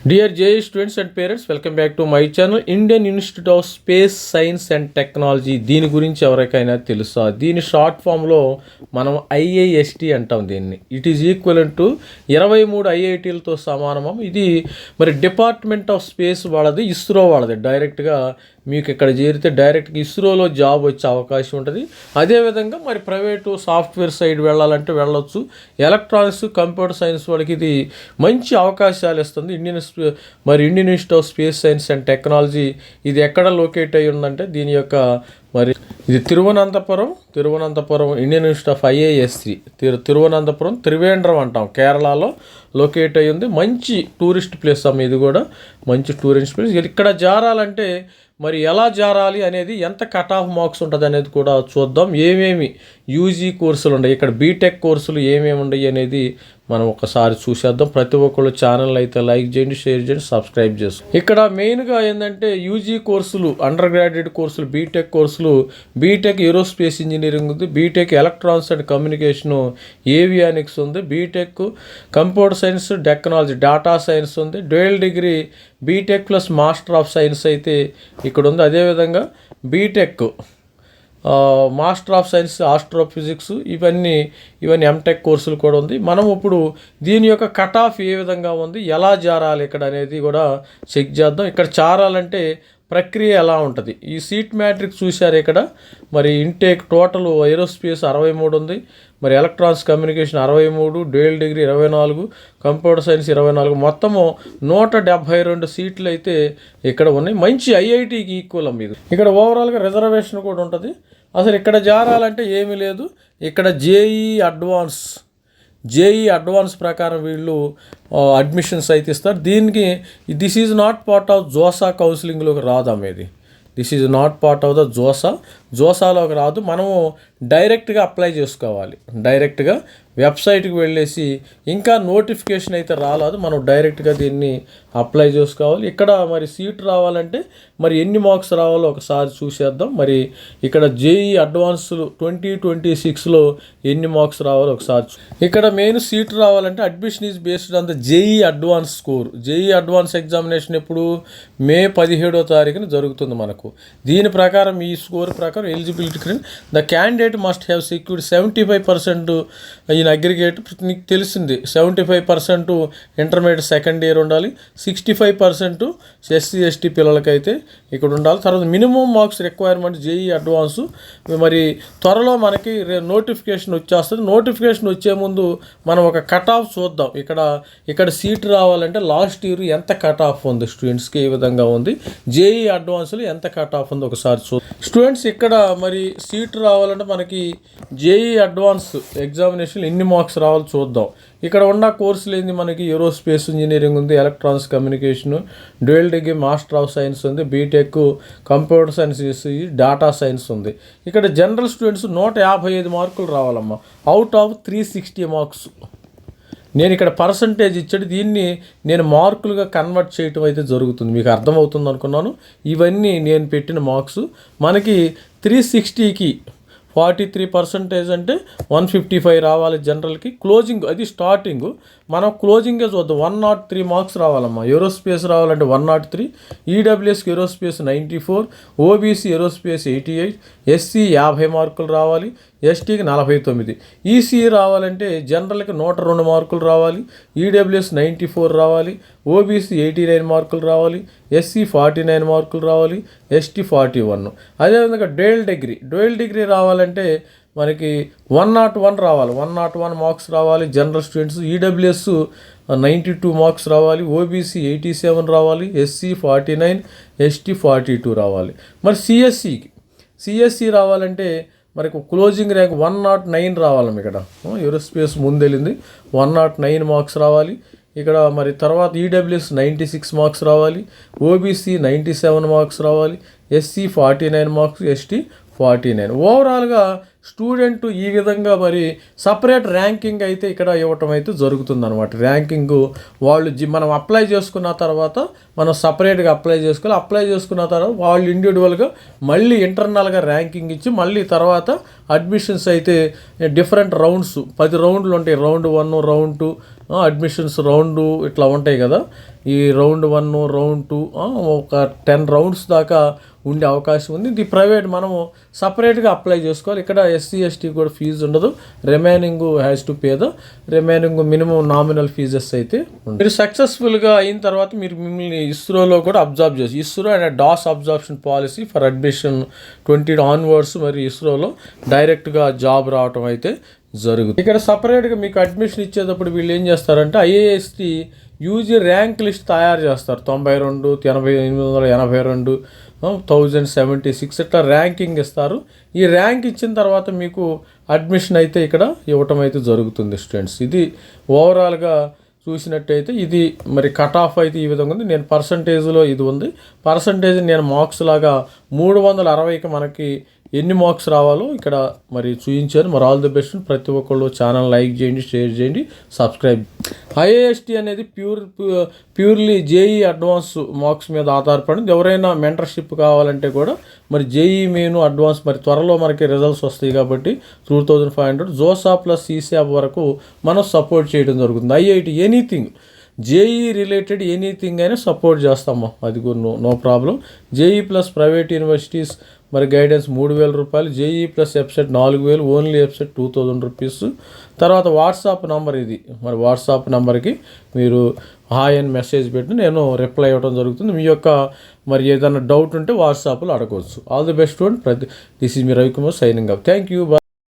Dear JE students and parents, welcome back to my channel Indian Institute of Space Science and Technology. దీని గురించి ఎవరికైనా తెలుసా? దీని short ఫామ్లో మనం IIST అంటాం దీన్ని. ఇట్ ఈజ్ ఈక్వలెంట్ టు 23 IITలతో సమానము. ఇది మరి డిపార్ట్మెంట్ ఆఫ్ స్పేస్ వాళ్ళది, ఇస్రో వాళ్ళది. డైరెక్ట్గా మీకు ఇక్కడ చేరితే డైరెక్ట్గా ఇస్రోలో జాబ్ వచ్చే అవకాశం ఉంటుంది. అదేవిధంగా మరి ప్రైవేటు సాఫ్ట్వేర్ సైడ్ వెళ్ళాలంటే వెళ్ళొచ్చు. ఎలక్ట్రానిక్స్, కంప్యూటర్ సైన్స్ వాళ్ళకి ఇది మంచి అవకాశాలు ఇస్తుంది. Indian institute of space science and technology ఇది ఎక్కడ లొకేట్ అయ్యి ఉందంటే దీని యొక్క మరి ఇది Thiruvananthapuram Indian institute of IISC Thiruvananthapuram Trivandrum అంటాం, కేరళలో లొకేట్ అయ్యి ఉంది. మంచి టూరిస్ట్ ప్లేస్ అమ్మ, ఇది కూడా మంచి టూరిస్ట్ ప్లేస్. ఇక్కడ జారాలంటే మరి ఎలా జారాలి అనేది, ఎంత కట్ ఆఫ్ మార్క్స్ ఉంటుంది అనేది కూడా చూద్దాం. ఏమేమి యూజీ కోర్సులు ఉన్నాయి, ఇక్కడ బీటెక్ కోర్సులు ఏమేమి ఉన్నాయి అనేది మనం ఒకసారి చూసేద్దాం. ప్రతి ఒక్కళ్ళు ఛానల్ అయితే లైక్ చేయండి, షేర్ చేయండి, సబ్స్క్రైబ్ చేసుకోండి. ఇక్కడ మెయిన్గా ఏంటంటే యూజీ కోర్సులు, అండర్ గ్రాడ్యుయేట్ కోర్సులు, బీటెక్ కోర్సులు, బీటెక్ ఏరోస్పేస్ ఇంజనీరింగ్ ఉంది, B Tech electronics and communication, avionics ఉంది, B Tech computer science technology, data science ఉంది, dual degree B Tech plus master of science అయితే ఇక్కడ ఉంది. అదేవిధంగా B Tech master of science astrophysics, ఇవన్నీ ఎంటెక్ కోర్సులు కూడా ఉంది. మనం ఇప్పుడు దీని యొక్క కట్ ఆఫ్ ఏ విధంగా ఉంది, ఎలా జారాలి ఇక్కడ అనేది కూడా చెక్ చేద్దాం. ఇక్కడ చేరాలంటే ప్రక్రియ ఎలా ఉంటుంది, ఈ సీట్ మ్యాట్రిక్స్ చూశారు ఇక్కడ. మరి ఇంటేక్ టోటల్ ఏరోస్పేస్ 63 ఉంది, మరి electronics communication 63, dual degree 24, computer science 24, మొత్తము 172 సీట్లు అయితే ఇక్కడ ఉన్నాయి. మంచి IITకి ఈక్వల్ అమ్మ ఇది. ఇక్కడ ఓవరాల్గా రిజర్వేషన్ కూడా ఉంటుంది. అసలు ఇక్కడ జారాలంటే ఏమీ లేదు. ఇక్కడ జేఈ అడ్వాన్స్ ప్రకారం వీళ్ళు అడ్మిషన్స్ అయితే ఇస్తారు. దీనికి this is not part of JoSAA కౌన్సిలింగ్లోకి రాదమ్మ ఇది. This is not part of the జోసాలోకి రాదు. మనము డైరెక్ట్గా అప్లై చేసుకోవాలి. డైరెక్ట్గా వెబ్సైట్కి వెళ్ళేసి, ఇంకా నోటిఫికేషన్ అయితే రాలేదు, మనం డైరెక్ట్గా దీన్ని అప్లై చేసుకోవాలి. ఇక్కడ మరి సీట్ రావాలంటే మరి ఎన్ని మార్క్స్ రావాలో ఒకసారి చూసేద్దాం. మరి ఇక్కడ జేఈ అడ్వాన్స్ 2026లో ఎన్ని మార్క్స్ రావాలో ఒకసారి ఇక్కడ మెయిన్ సీట్ రావాలంటే admission is based on the JEE advance score. JEE advance examination ఎప్పుడు మే 17వ తారీఖున జరుగుతుంది మనకు. దీని ప్రకారం, ఈ స్కోర్ ప్రకారం eligibility the candidate must have secured 75% in aggregate. నీకు తెలిసింది 75% ఇంటర్మీడియట్ సెకండ్ ఇయర్ ఉండాలి, 65% SC/ST పిల్లలకైతే ఇక్కడ ఉండాలి. తర్వాత minimum marks requirement JEE advance. మరి త్వరలో మనకి నోటిఫికేషన్ వచ్చేస్తుంది. నోటిఫికేషన్ వచ్చే ముందు మనం ఒక కట్ ఆఫ్ చూద్దాం. ఇక్కడ సీట్ రావాలంటే లాస్ట్ ఇయర్ ఎంత కట్ ఆఫ్ ఉంది స్టూడెంట్స్కి, ఏ విధంగా ఉంది, జేఈ అడ్వాన్స్లో ఎంత కట్ ఆఫ్ ఉంది ఒకసారి చూద్దాం. స్టూడెంట్స్ ఇక్కడ మరి సీట్ రావాలంటే మనకి జేఈ అడ్వాన్స్ ఎగ్జామినేషన్ ఎన్ని మార్క్స్ రావాలో చూద్దాం. ఇక్కడ ఉన్న కోర్సులు ఏంది, మనకి ఏరోస్పేస్ ఇంజనీరింగ్ ఉంది, electronics communication, dual degree master of science ఉంది, B Tech computer science, data science ఉంది. ఇక్కడ జనరల్ స్టూడెంట్స్ 155 మార్కులు రావాలమ్మా, అవుట్ ఆఫ్ 360 మార్క్స్. నేను ఇక్కడ పర్సంటేజ్ ఇచ్చాడు, దీన్ని నేను మార్కులుగా కన్వర్ట్ చేయటం అయితే జరుగుతుంది. మీకు అర్థమవుతుంది అనుకున్నాను. ఇవన్నీ నేను పెట్టిన మార్క్స్. మనకి 360కి 43% అంటే 155 రావాలి జనరల్కి. క్లోజింగ్ అది స్టార్టింగ్, మనం క్లోజింగే చూద్దాం. 103 మార్క్స్ రావాలమ్మా. ఏరోస్పేస్ రావాలంటే 103, ఈడబ్ల్యూఎస్కి ఏరోస్పేస్ 94, ఓబీసీ ఏరోస్పేస్ 88, SC 50 మార్కులు రావాలి, STకి 49, ఈసీఈ రావాలంటే జనరల్కి 102 మార్కులు రావాలి, ఈడబ్ల్యూఎస్ 94 రావాలి, ఓబీసీ 89 మార్కులు రావాలి, SC 49 మార్కులు రావాలి, ST 41. అదేవిధంగా డ్యూయల్ డిగ్రీ రావాలంటే మనకి 101 రావాలి, 101 మార్క్స్ రావాలి జనరల్ స్టూడెంట్స్. ఈడబ్ల్యూఎస్ 92 మార్క్స్ రావాలి, ఓబీసీ 87 రావాలి, SC 49, ST 42 రావాలి. మరి సిఎస్సి రావాలంటే మనకు క్లోజింగ్ ర్యాంక్ 109 రావాలి. ఇక్కడ ఏరోస్పేస్ ముందెళ్ళింది, 109 మార్క్స్ రావాలి. ఇక్కడ మరి తర్వాత ఈడబ్ల్యూఎస్ 96 మార్క్స్ రావాలి, ఓబీసీ 97 మార్క్స్ రావాలి, SC 49 మార్క్స్, ST 49. ఓవరాల్గా స్టూడెంట్ ఈ విధంగా మరి సపరేట్ ర్యాంకింగ్ అయితే ఇక్కడ ఇవ్వటం అయితే జరుగుతుందన్నమాట. ర్యాంకింగ్ వాళ్ళు మనం అప్లై చేసుకున్న తర్వాత మనం సపరేట్గా అప్లై చేసుకోవాలి. అప్లై చేసుకున్న తర్వాత వాళ్ళు ఇండివిజువల్గా మళ్ళీ ఇంటర్నల్గా ర్యాంకింగ్ ఇచ్చి మళ్ళీ తర్వాత అడ్మిషన్స్ అయితే డిఫరెంట్ రౌండ్స్ 10 రౌండ్లు ఉంటాయి. రౌండ్ 1, రౌండ్ 2 అడ్మిషన్స్ రౌండ్ ఇట్లా ఉంటాయి కదా. ఈ రౌండ్ 1, రౌండ్ 2 ఒక 10 రౌండ్స్ దాకా ఉండే అవకాశం ఉంది. ఇది ప్రైవేట్ మనము సపరేట్గా అప్లై చేసుకోవాలి. ఇక్కడ SC ST కూడా ఫీజు ఉండదు. Remaining has to pay the remaining minimum nominal fees అయితే ఉంటుంది. మీరు సక్సెస్ఫుల్గా అయిన తర్వాత మిమ్మల్ని ఇస్రోలో కూడా అబ్జర్వ్ చేసి ISRO and DAS absorption policy for admission 20 onwards మరి ఇస్రోలో డైరెక్ట్గా జాబ్ రావటం అయితే జరుగుతుంది. ఇక్కడ సపరేట్గా మీకు అడ్మిషన్ ఇచ్చేటప్పుడు వీళ్ళు ఏం చేస్తారంటే IAST యూజీ ర్యాంక్ లిస్ట్ తయారు చేస్తారు. 92, 882, 1076 ఇట్లా ర్యాంకింగ్ ఇస్తారు. ఈ ర్యాంక్ ఇచ్చిన తర్వాత మీకు అడ్మిషన్ అయితే ఇక్కడ ఇవ్వటం అయితే జరుగుతుంది స్టూడెంట్స్. ఇది ఓవరాల్గా చూసినట్టయితే ఇది మరి కట్ ఆఫ్ అయితే ఈ విధంగా ఉంది. నేను పర్సంటేజ్లో ఇది ఉంది. పర్సంటేజ్ నేను మార్క్స్ లాగా 360కి మనకి ఎన్ని మార్క్స్ రావాలో ఇక్కడ మరి చూపించాను. మరి ఆల్ ది బెస్ట్. ప్రతి ఒక్కళ్ళు ఛానల్ లైక్ చేయండి, షేర్ చేయండి, సబ్స్క్రైబ్. IAST అనేది ప్యూర్లీ JEE అడ్వాన్స్ మార్క్స్ మీద ఆధారపడింది. ఎవరైనా మెంటర్షిప్ కావాలంటే కూడా మరి JEE మెయిన్ అడ్వాన్స్ మరి త్వరలో మనకి రిజల్ట్స్ వస్తాయి కాబట్టి 2500 జోసా ప్లస్ CSAP వరకు మనం సపోర్ట్ చేయడం జరుగుతుంది. IIT anything JEE related anything అయినా సపోర్ట్ చేస్తాము. అది కూడా no problem. JEE plus private universities మరి గైడెన్స్ 3000 రూపాయలు. JEE plus website 4000, only website 2000 rupees. తర్వాత వాట్సాప్ నెంబర్ ఇది. మరి వాట్సాప్ నెంబర్కి మీరు హాయ్ అని మెసేజ్ పెట్టి నేను రిప్లై ఇవ్వడం జరుగుతుంది. మీ యొక్క మరి ఏదైనా డౌట్ ఉంటే వాట్సాప్లో అడగవచ్చు. All the best student. This is me Ravikumar signing up. Thank you.